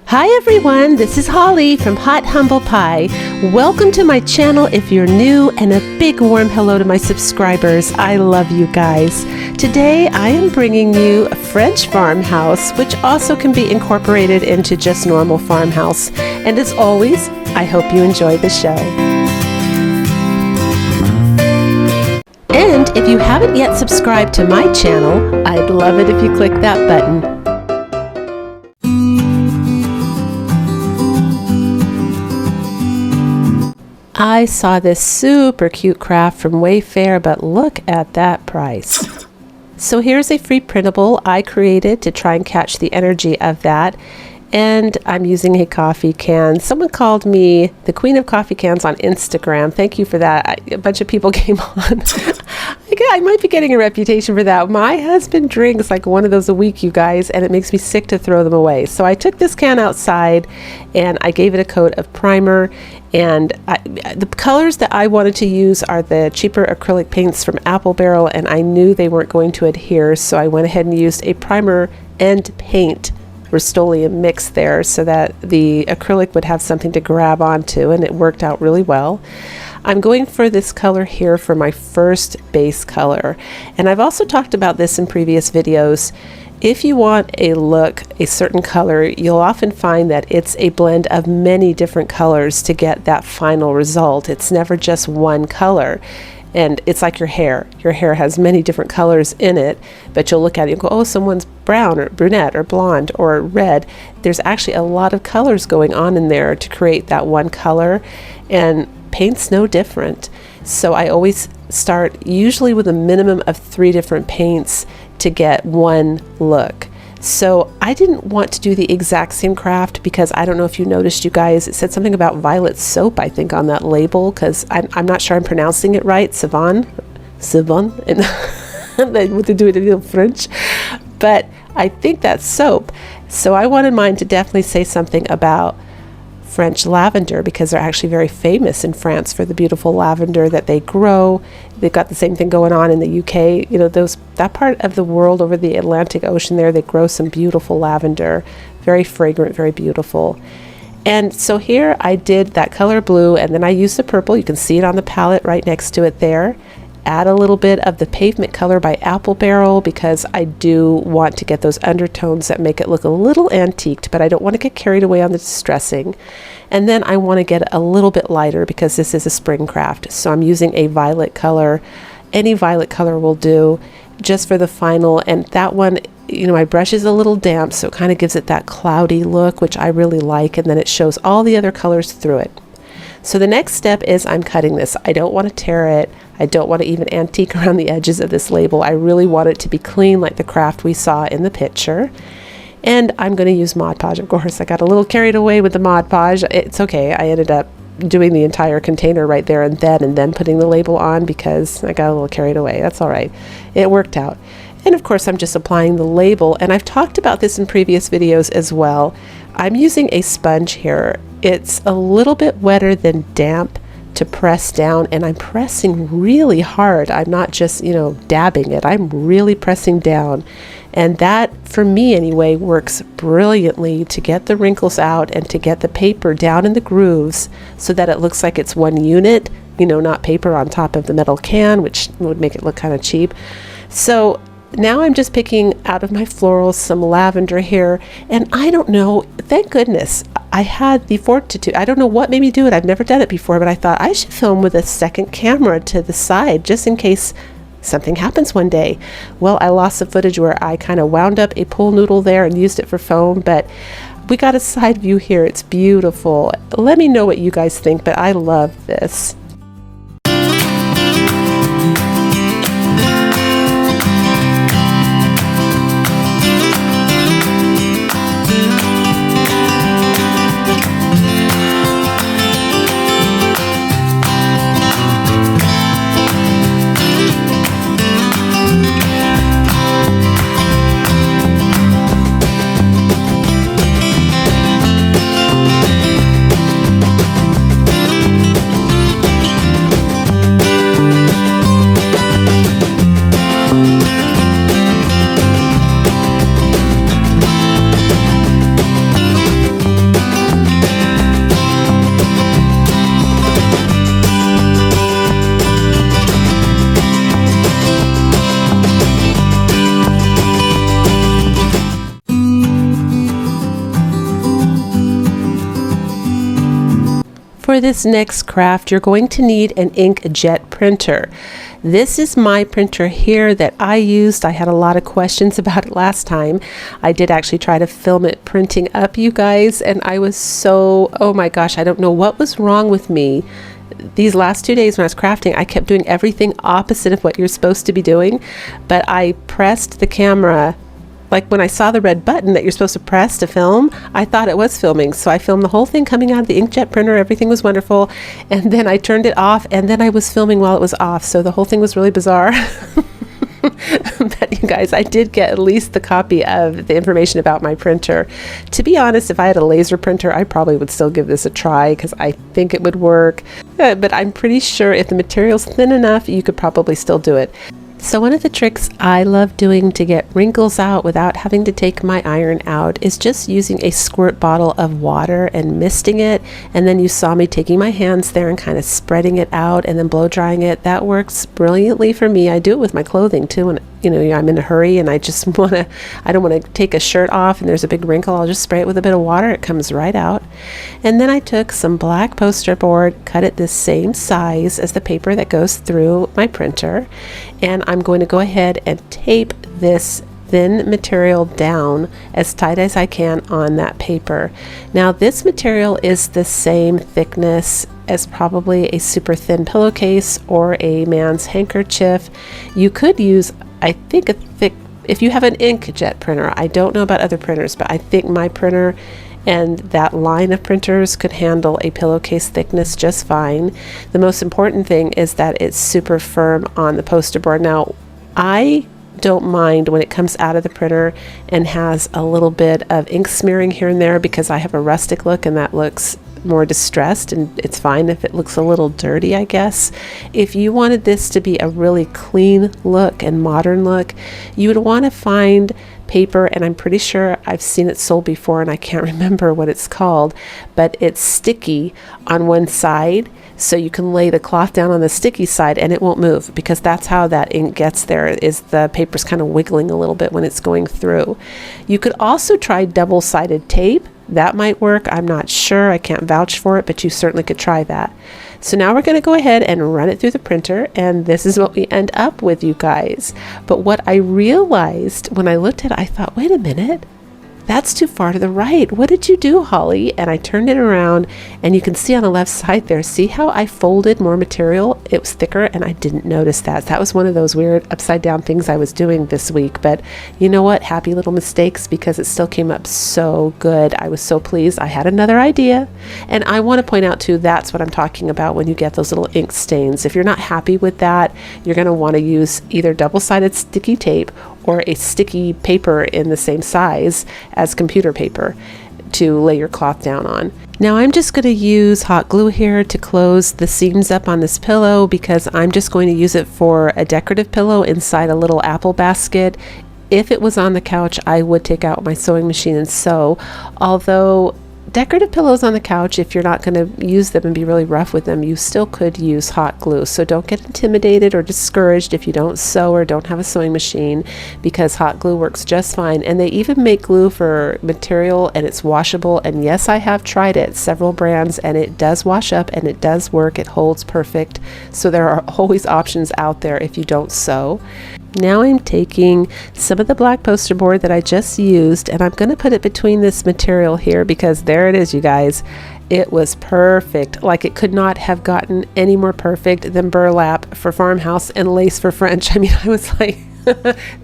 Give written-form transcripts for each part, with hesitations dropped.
Hi everyone, this is Holly from Hot Humble Pie. Welcome to my channel if you're new, and a big warm hello to my subscribers. I love you guys. Today I am bringing you a French farmhouse, which also can be incorporated into just normal farmhouse. And as always, I hope you enjoy the show. And if you haven't yet subscribed to my channel, I'd love it if you click that button. I saw this super cute craft from Wayfair, but look at that price. So here's a free printable I created to try and catch the energy of that. And I'm using a coffee can. Someone called me the queen of coffee cans on Instagram. Thank you for that. A bunch of people came on. I might be getting a reputation for that. My husband drinks like one of those a week, you guys, and it makes me sick to throw them away. So I took this can outside and I gave it a coat of primer. And the colors that I wanted to use are the cheaper acrylic paints from Apple Barrel, and I knew they weren't going to adhere, so I went ahead and used a primer and paint Rust-Oleum mix there so that the acrylic would have something to grab onto, and it worked out really well. I'm going for this color here for my first base color, and I've also talked about this in previous videos. If you want a look, a certain color, you'll often find that it's a blend of many different colors to get that final result. It's never just one color. And it's like your hair. Your hair has many different colors in it, but you'll look at it and go, oh, someone's brown or brunette or blonde or red. There's actually a lot of colors going on in there to create that one color, and paint's no different. So I always start usually with a minimum of 3 different paints to get one look. So I didn't want to do the exact same craft because I don't know if you noticed, you guys, it said something about violet soap, I think, on that label, because I'm not sure I'm pronouncing it right, Savon, and they would do it in French, but I think that's soap. So I wanted mine to definitely say something about French lavender, because they're actually very famous in France for the beautiful lavender that they grow. They've got the same thing going on in the UK. You know, that part of the world over the Atlantic Ocean there, they grow some beautiful lavender, very fragrant, very beautiful. And so here I did that color blue, and then I used the purple. You can see it on the palette right next to it there. Add a little bit of the pavement color by Apple Barrel, because I do want to get those undertones that make it look a little antiqued, but I don't want to get carried away on the distressing. And then I want to get a little bit lighter because this is a spring craft. So I'm using a violet color. Any violet color will do just for the final. And that one, you know, my brush is a little damp, so it kind of gives it that cloudy look, which I really like. And then it shows all the other colors through it. So the next step is I'm cutting this. I don't want to tear it. I don't want to even antique around the edges of this label. I really want it to be clean like the craft we saw in the picture. And I'm going to use Mod Podge, of course. I got a little carried away with the Mod Podge. It's okay. I ended up doing the entire container right there and then putting the label on because I got a little carried away. That's all right. It worked out. And of course, I'm just applying the label. And I've talked about this in previous videos as well. I'm using a sponge here. It's a little bit wetter than damp to press down, and I'm pressing really hard. I'm not just, you know, dabbing it. I'm really pressing down. And that, for me anyway, works brilliantly to get the wrinkles out and to get the paper down in the grooves so that it looks like it's one unit, you know, not paper on top of the metal can, which would make it look kind of cheap. So now I'm just picking out of my florals some lavender here, and I don't know, thank goodness I had the fortitude. I don't know what made me do it. I've never done it before, but I thought I should film with a second camera to the side just in case something happens one day. Well, I lost the footage where I kind of wound up a pool noodle there and used it for foam, but we got a side view here. It's beautiful. Let me know what you guys think, but I love this. for this next craft, you're going to need an inkjet printer. This is my printer here that I used. I had a lot of questions about it last time. I did actually try to film it printing up, you guys, and I was so, oh my gosh, I don't know what was wrong with me. These last 2 days when I was crafting, I kept doing everything opposite of what you're supposed to be doing, but I pressed the camera. Like when I saw the red button that you're supposed to press to film, I thought it was filming. So I filmed the whole thing coming out of the inkjet printer. Everything was wonderful. And then I turned it off, and then I was filming while it was off. So the whole thing was really bizarre. But you guys, I did get at least the copy of the information about my printer. To be honest, if I had a laser printer, I probably would still give this a try because I think it would work. But I'm pretty sure if the material's thin enough, you could probably still do it. So one of the tricks I love doing to get wrinkles out without having to take my iron out is just using a squirt bottle of water and misting it. And then you saw me taking my hands there and kind of spreading it out and then blow drying it. That works brilliantly for me. I do it with my clothing too. And I'm in a hurry and I don't want to take a shirt off and there's a big wrinkle. I'll just spray it with a bit of water. It comes right out. And then I took some black poster board, cut it the same size as the paper that goes through my printer. And I'm going to go ahead and tape this thin material down as tight as I can on that paper. Now this material is the same thickness as probably a super thin pillowcase or a man's handkerchief. You could use, I think, if you have an inkjet printer. I don't know about other printers, but I think my printer and that line of printers could handle a pillowcase thickness just fine. The most important thing is that it's super firm on the poster board. Now, I don't mind when it comes out of the printer and has a little bit of ink smearing here and there because I have a rustic look and that looks more distressed, and it's fine if it looks a little dirty, I guess. If you wanted this to be a really clean look and modern look, you would want to find paper, and I'm pretty sure I've seen it sold before and I can't remember what it's called, but it's sticky on one side, so you can lay the cloth down on the sticky side and it won't move, because that's how that ink gets there, is the paper's kind of wiggling a little bit when it's going through. You could also try double-sided tape. That might work. I'm not sure. I can't vouch for it, but you certainly could try that. So now we're going to go ahead and run it through the printer, and this is what we end up with, you guys. But what I realized when I looked at it, I thought, wait a minute, that's too far to the right. What did you do, Holly? And I turned it around, and you can see on the left side there, see how I folded more material? It was thicker, and I didn't notice that. That was one of those weird upside down things I was doing this week. But you know what? Happy little mistakes, because it still came up so good. I was so pleased. I had another idea. And I want to point out too, that's what I'm talking about when you get those little ink stains. If you're not happy with that, you're going to want to use either double-sided sticky tape or a sticky paper in the same size as computer paper to lay your cloth down on. Now I'm just going to use hot glue here to close the seams up on this pillow, because I'm just going to use it for a decorative pillow inside a little apple basket. If it was on the couch, I would take out my sewing machine and sew, although decorative pillows on the couch, if you're not going to use them and be really rough with them, you still could use hot glue. So don't get intimidated or discouraged if you don't sew or don't have a sewing machine, because hot glue works just fine. And they even make glue for material, and it's washable. And yes, I have tried it, several brands, and it does wash up and it does work. It holds perfect. So there are always options out there if you don't sew. Now I'm taking some of the black poster board that I just used, and I'm going to put it between this material here, because there it is, you guys. It was perfect. Like, it could not have gotten any more perfect than burlap for Farmhouse and lace for French. I mean, I was like,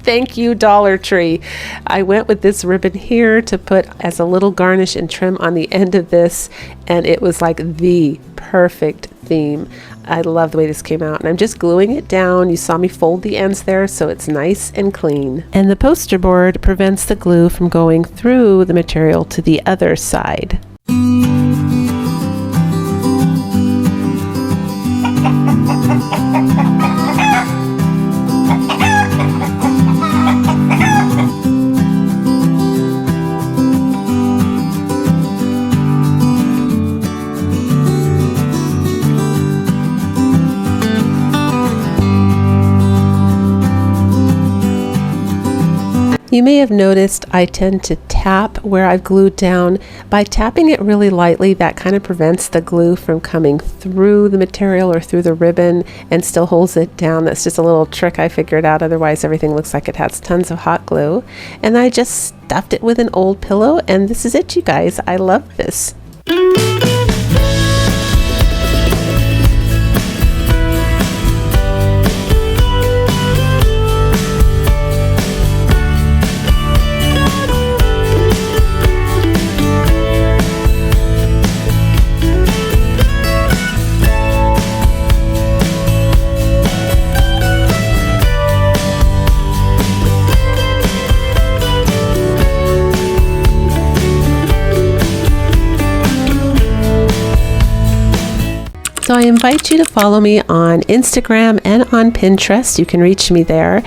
thank you, Dollar Tree. I went with this ribbon here to put as a little garnish and trim on the end of this, and it was like the perfect theme. I love the way this came out, and I'm just gluing it down. You saw me fold the ends there, so it's nice and clean. And the poster board prevents the glue from going through the material to the other side. You may have noticed I tend to tap where I've glued down. By tapping it really lightly, that kind of prevents the glue from coming through the material or through the ribbon and still holds it down. That's just a little trick I figured out. Otherwise, everything looks like it has tons of hot glue. And I just stuffed it with an old pillow, and this is it, you guys. I love this. So I invite you to follow me on Instagram and on Pinterest. You can reach me there.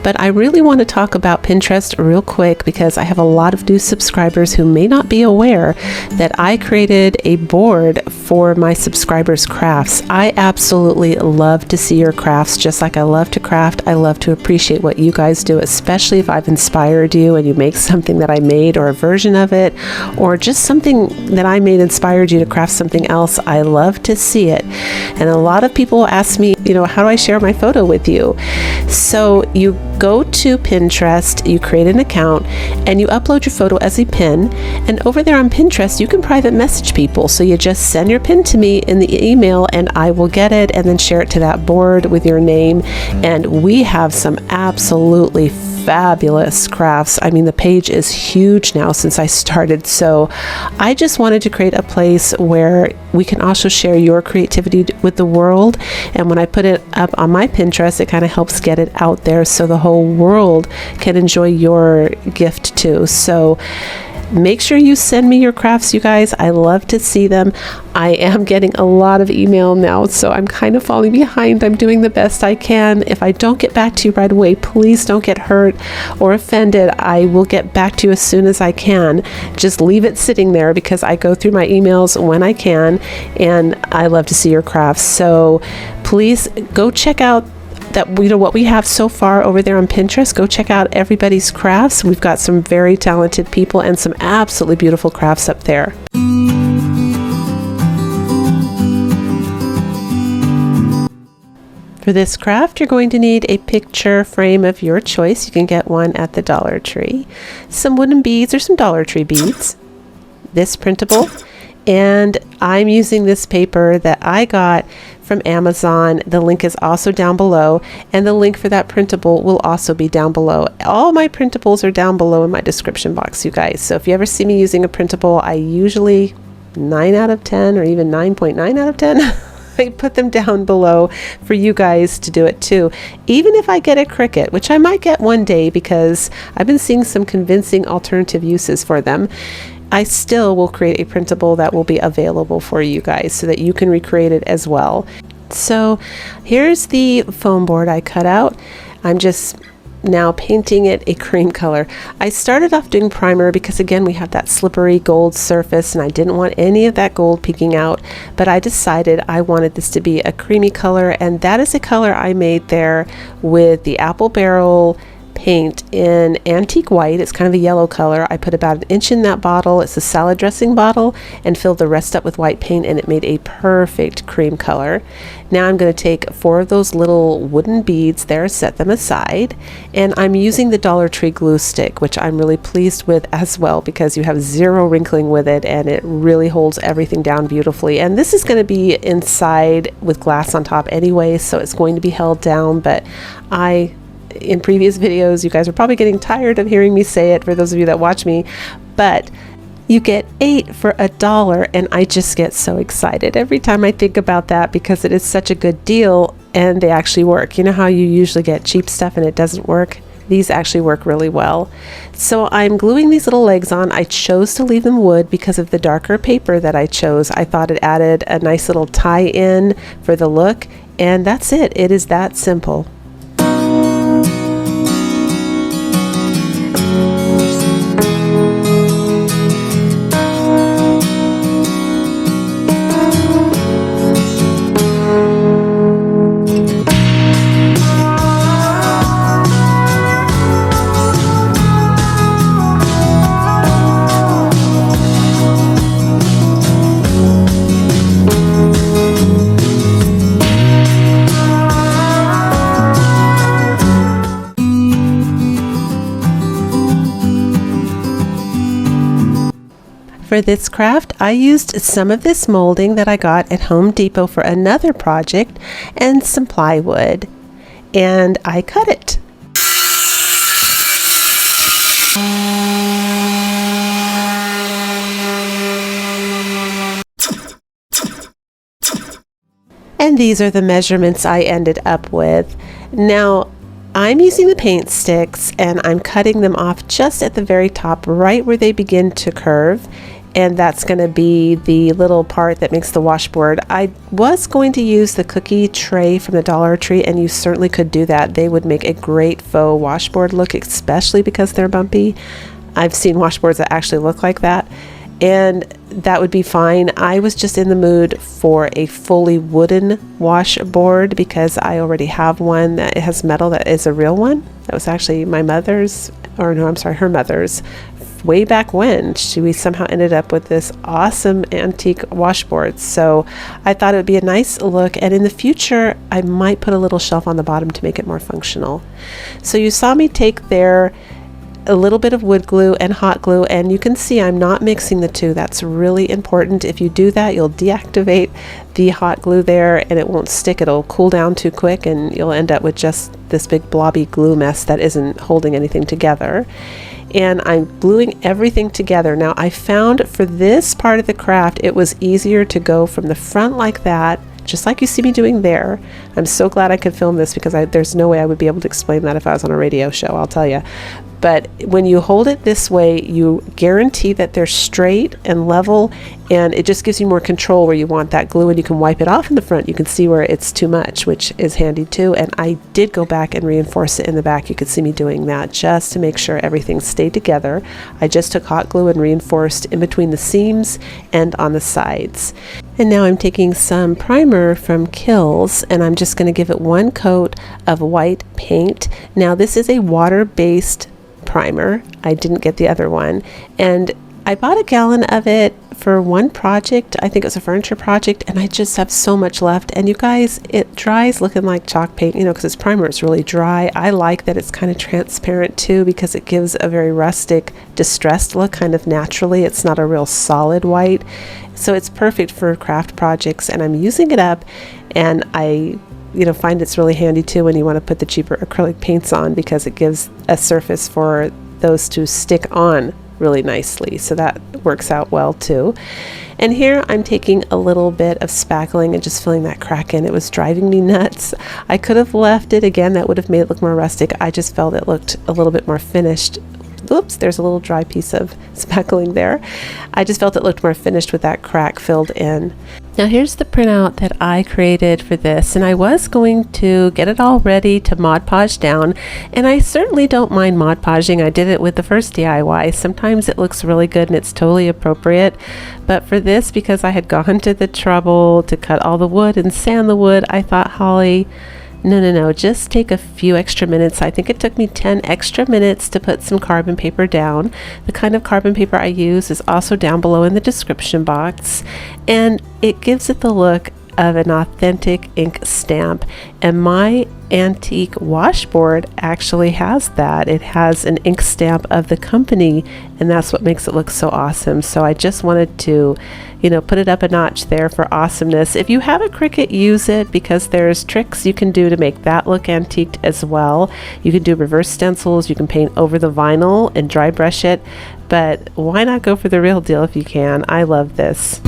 But I really want to talk about Pinterest real quick because I have a lot of new subscribers who may not be aware that I created a board for my subscribers' crafts. I absolutely love to see your crafts. Just like I love to craft, I love to appreciate what you guys do, especially if I've inspired you and you make something that I made or a version of it, or just something that I made inspired you to craft something else. I love to see it. And a lot of people ask me, how do I share my photo with you? So you go to Pinterest, you create an account, and you upload your photo as a pin. And over there on Pinterest, you can private message people. So you just send your pin to me in the email and I will get it and then share it to that board with your name. And we have some absolutely fabulous crafts. I mean, the page is huge now since I started. So I just wanted to create a place where we can also share your creativity with the world. And when I put it up on my Pinterest, it kind of helps get it out there so the whole world can enjoy your gift too. So make sure you send me your crafts, you guys. I love to see them. I am getting a lot of email now, so I'm kind of falling behind. I'm doing the best I can. If I don't get back to you right away, please don't get hurt or offended. I will get back to you as soon as I can. Just leave it sitting there because I go through my emails when I can, and I love to see your crafts. So please go check out what we have so far over there on Pinterest. Go check out everybody's crafts. We've got some very talented people and some absolutely beautiful crafts up there. For this craft, you're going to need a picture frame of your choice. You can get one at the Dollar Tree. Some wooden beads or some Dollar Tree beads. This printable. And I'm using this paper that I got from Amazon. The link is also down below, and the link for that printable will also be down below. All my printables are down below in my description box, you guys. So if you ever see me using a printable, I usually 9 out of 10 or even 9.9 out of 10 I put them down below for you guys to do it too. Even if I get a Cricut, which I might get one day because I've been seeing some convincing alternative uses for them, I still will create a printable that will be available for you guys so that you can recreate it as well. So here's the foam board I cut out. I'm just now painting it a cream color. I started off doing primer because again we have that slippery gold surface and I didn't want any of that gold peeking out, but I decided I wanted this to be a creamy color, and that is a color I made there with the apple barrel paint in antique white. It's kind of a yellow color. I put about 1 inch in that bottle. It's a salad dressing bottle, and filled the rest up with white paint, and it made a perfect cream color. Now I'm going to take 4 of those little wooden beads there, set them aside, and I'm using the Dollar Tree glue stick, which I'm really pleased with as well because you have zero wrinkling with it and it really holds everything down beautifully. And this is going to be inside with glass on top anyway, so it's going to be held down, but in previous videos, you guys are probably getting tired of hearing me say it, for those of you that watch me, but you get 8 for $1, and I just get so excited every time I think about that because it is such a good deal and they actually work. You know how you usually get cheap stuff and it doesn't work? These actually work really well. So I'm gluing these little legs on. I chose to leave them wood because of the darker paper that I chose. I thought it added a nice little tie-in for the look, and that's it. It is that simple. For this craft, I used some of this molding that I got at Home Depot for another project and some plywood, and I cut it. And these are the measurements I ended up with. Now, I'm using the paint sticks and I'm cutting them off just at the very top, right where they begin to curve. And that's going to be the little part that makes the washboard. I was going to use the cookie tray from the Dollar Tree, and you certainly could do that. They would make a great faux washboard look, especially because they're bumpy. I've seen washboards that actually look like that, and that would be fine. I was just in the mood for a fully wooden washboard because I already have one that has metal that is a real one. That was actually my mother's, or no, I'm sorry, her mother's. Way back when we somehow ended up with this awesome antique washboard. So I thought it would be a nice look, and in the future I might put a little shelf on the bottom to make it more functional. So you saw me take there a little bit of wood glue and hot glue, and you can see I'm not mixing the two. That's really important. If you do that, you'll deactivate the hot glue there and it won't stick. It'll cool down too quick and you'll end up with just this big blobby glue mess that isn't holding anything together. And I'm gluing everything together. Now I found for this part of the craft it was easier to go from the front like that, just like you see me doing there. I'm so glad I could film this because there's no way I would be able to explain that if I was on a radio show, I'll tell you. But when you hold it this way, you guarantee that they're straight and level, and it just gives you more control where you want that glue, and you can wipe it off in the front. You can see where it's too much, which is handy too. And I did go back and reinforce it in the back. You could see me doing that just to make sure everything stayed together. I just took hot glue and reinforced in between the seams and on the sides. And now I'm taking some primer from Kills, and I'm just going to give it one coat of white paint. Now this is a water-based primer. I didn't get the other one, and I bought a gallon of it for one project. I think it was a furniture project, and I just have so much left. And you guys, it dries looking like chalk paint, you know, because its primer is really dry. I like that it's kind of transparent too, because it gives a very rustic, distressed look kind of naturally. It's not a real solid white, so it's perfect for craft projects. And I'm using it up, and I find it's really handy too when you want to put the cheaper acrylic paints on, because it gives a surface for those to stick on really nicely. So that works out well too. And here I'm taking a little bit of spackling and just filling that crack in. It was driving me nuts. I could have left it again. That would have made it look more rustic. I just felt it looked a little bit more finished. Oops, there's a little dry piece of spackling there. I just felt it looked more finished with that crack filled in. Now here's the printout that I created for this, and I was going to get it all ready to Mod Podge down, and I certainly don't mind Mod Podging. I did it with the first DIY. Sometimes it looks really good and it's totally appropriate, but for this, because I had gone to the trouble to cut all the wood and sand the wood, I thought, Holly, no, just take a few extra minutes. I think it took me 10 extra minutes to put some carbon paper down. The kind of carbon paper I use is also down below in the description box, and it gives it the look of an authentic ink stamp, and my antique washboard actually has that. It has an ink stamp of the company, and that's what makes it look so awesome. So I just wanted to put it up a notch there for awesomeness. If you have a Cricut, use it, because there's tricks you can do to make that look antiqued as well. You can do reverse stencils, you can paint over the vinyl and dry brush it, but why not go for the real deal if you can? I love this.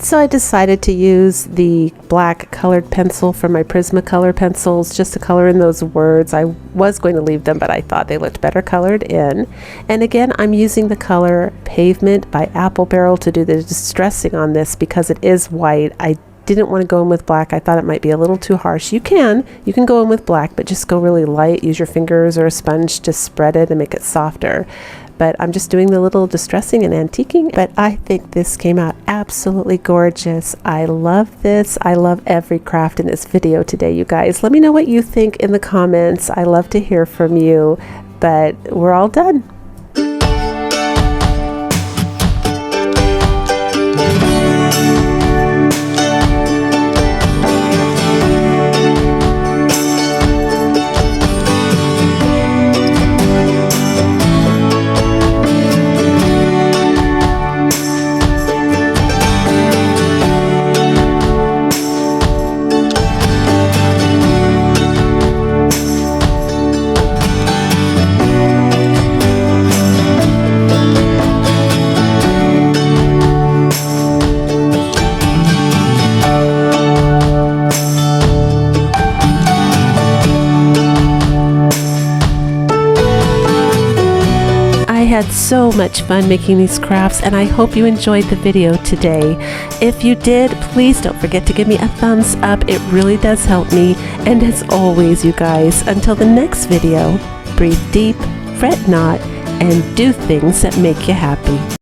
So I decided to use the black colored pencil from my Prismacolor pencils just to color in those words. I was going to leave them, but I thought they looked better colored in. And again, I'm using the color Pavement by Apple Barrel to do the distressing on this because it is white. I didn't want to go in with black. I thought it might be a little too harsh. You can go in with black, but just go really light. Use your fingers or a sponge to spread it and make it softer. But I'm just doing the little distressing and antiquing. But I think this came out absolutely gorgeous. I love this. I love every craft in this video today, you guys. Let me know what you think in the comments. I love to hear from you. But we're all done. had so much fun making these crafts, and I hope you enjoyed the video today. If you did, please don't forget to give me a thumbs up. It really does help me. And as always, you guys, until the next video, breathe deep, fret not, and do things that make you happy.